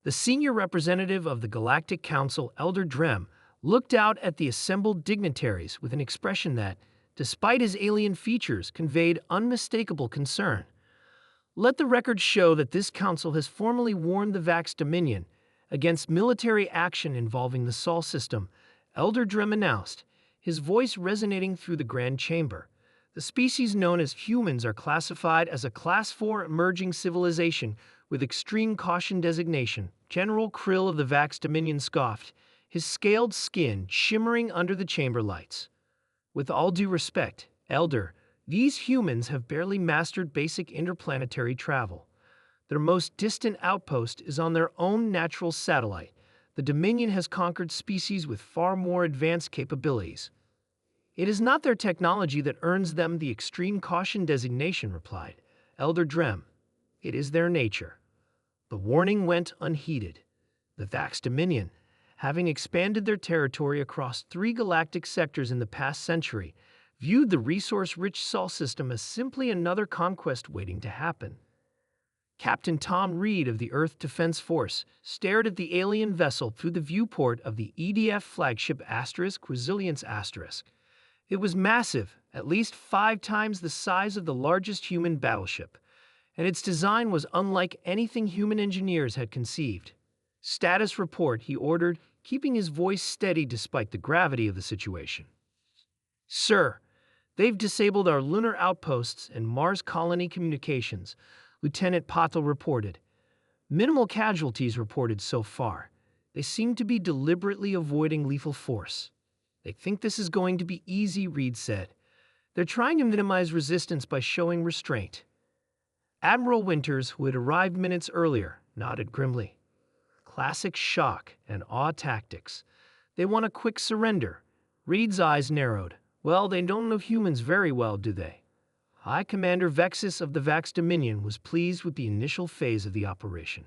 The senior representative of the Galactic Council, Elder Drem, looked out at the assembled dignitaries with an expression that, despite his alien features, conveyed unmistakable concern. Let the record show that this council has formally warned the Vax Dominion against military action involving the Sol system, Elder Drem announced, his voice resonating through the Grand Chamber. The species known as humans are classified as a Class 4 emerging civilization with extreme caution designation. General Krill of the Vax Dominion scoffed, his scaled skin shimmering under the chamber lights. With all due respect, Elder, these humans have barely mastered basic interplanetary travel. Their most distant outpost is on their own natural satellite. The Dominion has conquered species with far more advanced capabilities. It is not their technology that earns them the extreme caution designation, replied Elder Drem. It is their nature. The warning went unheeded. The Vax Dominion, having expanded their territory across 3 galactic sectors in the past century, viewed the resource-rich Sol system as simply another conquest waiting to happen. Captain Tom Reed of the Earth Defense Force stared at the alien vessel through the viewport of the EDF flagship *Resilience*. It was massive, at least 5 times the size of the largest human battleship, and its design was unlike anything human engineers had conceived. Status report, he ordered, keeping his voice steady despite the gravity of the situation. Sir, they've disabled our lunar outposts and Mars colony communications, Lieutenant Patel reported. Minimal casualties reported so far. They seem to be deliberately avoiding lethal force. They think this is going to be easy, Reed said. They're trying to minimize resistance by showing restraint. Admiral Winters, who had arrived minutes earlier, nodded grimly. Classic shock and awe tactics. They want a quick surrender. Reed's eyes narrowed. Well, they don't know humans very well, do they? High Commander Vexus of the Vax Dominion was pleased with the initial phase of the operation.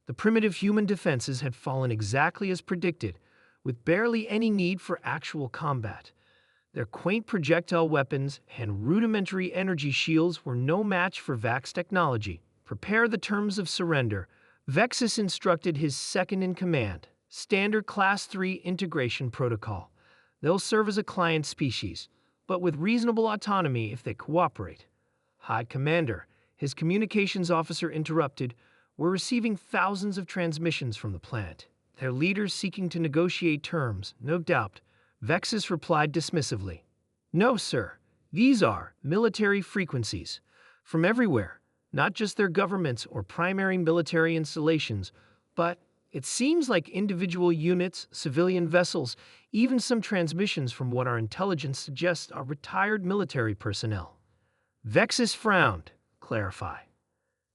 The primitive human defenses had fallen exactly as predicted, with barely any need for actual combat. Their quaint projectile weapons and rudimentary energy shields were no match for Vax technology. Prepare the terms of surrender. Vexus instructed his second-in-command, Standard Class 3 Integration Protocol. They'll serve as a client species, but with reasonable autonomy if they cooperate. High Commander, his communications officer interrupted, we're receiving thousands of transmissions from the planet. Their leaders seeking to negotiate terms, no doubt. Vexus replied dismissively. No, sir. These are military frequencies. From everywhere, not just their governments or primary military installations, but it seems like individual units, civilian vessels, even some transmissions from what our intelligence suggests are retired military personnel. Vexus frowned. Clarify.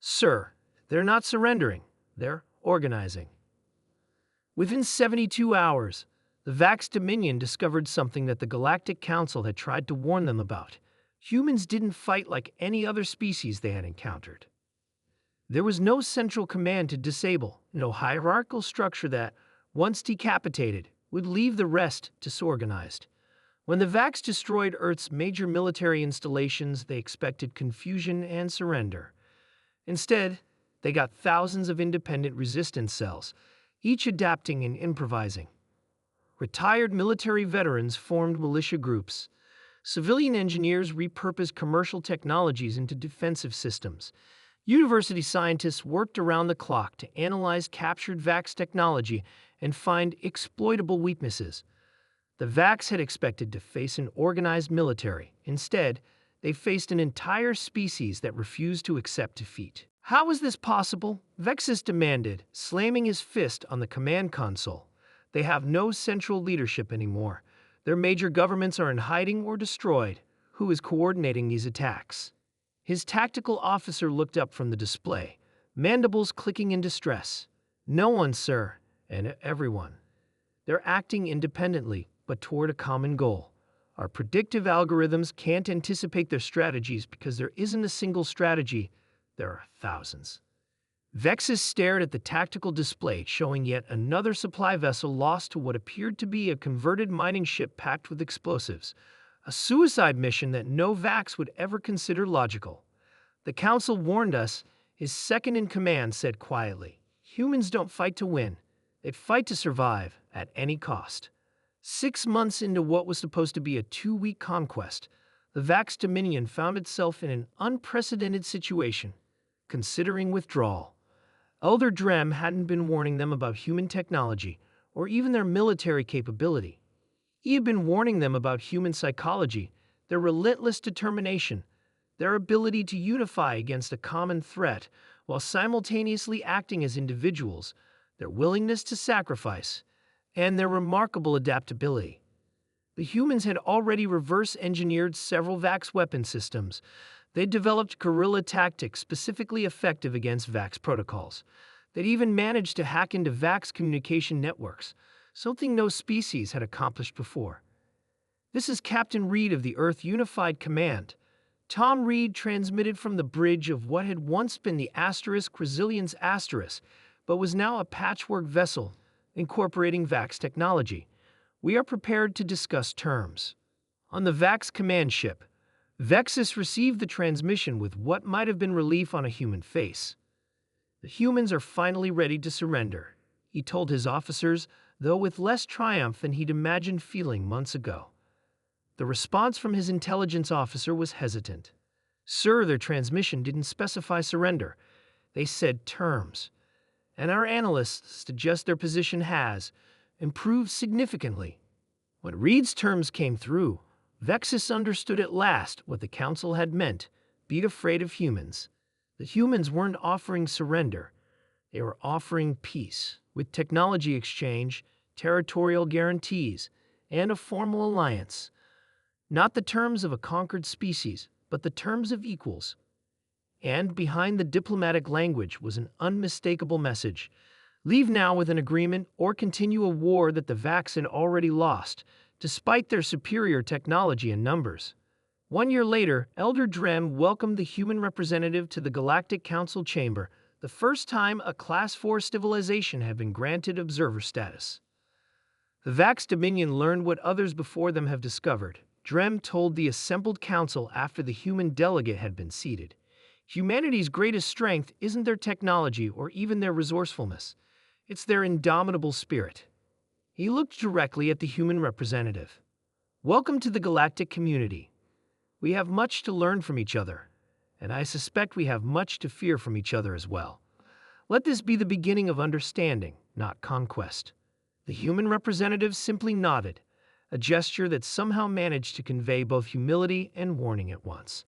Sir, they're not surrendering. They're organizing. Within 72 hours, the Vax Dominion discovered something that the Galactic Council had tried to warn them about. Humans didn't fight like any other species they had encountered. There was no central command to disable, no hierarchical structure that, once decapitated, would leave the rest disorganized. When the Vax destroyed Earth's major military installations, they expected confusion and surrender. Instead, they got thousands of independent resistance cells, each adapting and improvising. Retired military veterans formed militia groups. Civilian engineers repurposed commercial technologies into defensive systems. University scientists worked around the clock to analyze captured Vax technology and find exploitable weaknesses. The Vax had expected to face an organized military. Instead, they faced an entire species that refused to accept defeat. How is this possible? Vexus demanded, slamming his fist on the command console. They have no central leadership anymore. Their major governments are in hiding or destroyed. Who is coordinating these attacks? His tactical officer looked up from the display, mandibles clicking in distress. No one, sir, and everyone. They're acting independently, but toward a common goal. Our predictive algorithms can't anticipate their strategies because there isn't a single strategy. There are thousands. Vexus stared at the tactical display, showing yet another supply vessel lost to what appeared to be a converted mining ship packed with explosives. A suicide mission that no Vax would ever consider logical. The Council warned us, his second-in-command said quietly. Humans don't fight to win. They fight to survive at any cost. 6 months into what was supposed to be a 2-week conquest, the Vax Dominion found itself in an unprecedented situation, considering withdrawal. Elder Drem hadn't been warning them about human technology or even their military capability. He had been warning them about human psychology, their relentless determination, their ability to unify against a common threat while simultaneously acting as individuals, their willingness to sacrifice, and their remarkable adaptability. The humans had already reverse-engineered several Vax weapon systems. They'd developed guerrilla tactics specifically effective against Vax protocols. They'd even managed to hack into Vax communication networks, something no species had accomplished before. "This is Captain Reed of the Earth Unified Command." Tom Reed transmitted from the bridge of what had once been the Resilience Asterisk, but was now a patchwork vessel incorporating Vax technology. "We are prepared to discuss terms." On the Vax command ship, Vexus received the transmission with what might have been relief on a human face. "The humans are finally ready to surrender," he told his officers, though with less triumph than he'd imagined feeling months ago. The response from his intelligence officer was hesitant. "Sir, their transmission didn't specify surrender. They said terms. And our analysts suggest their position has improved significantly." When Reed's terms came through, Vexus understood at last what the Council had meant: be afraid of humans. The humans weren't offering surrender. They were offering peace, with technology exchange, territorial guarantees, and a formal alliance. Not the terms of a conquered species, but the terms of equals. And behind the diplomatic language was an unmistakable message: leave now with an agreement or continue a war that the Vax had already lost, despite their superior technology and numbers. 1 year later, Elder Drem welcomed the human representative to the Galactic Council chamber, the first time a Class 4 civilization had been granted observer status. The Vax Dominion learned what others before them have discovered. Drem told the assembled council after the human delegate had been seated. Humanity's greatest strength isn't their technology or even their resourcefulness. It's their indomitable spirit. He looked directly at the human representative. "Welcome to the galactic community. We have much to learn from each other, and I suspect we have much to fear from each other as well. Let this be the beginning of understanding, not conquest." The human representative simply nodded, a gesture that somehow managed to convey both humility and warning at once.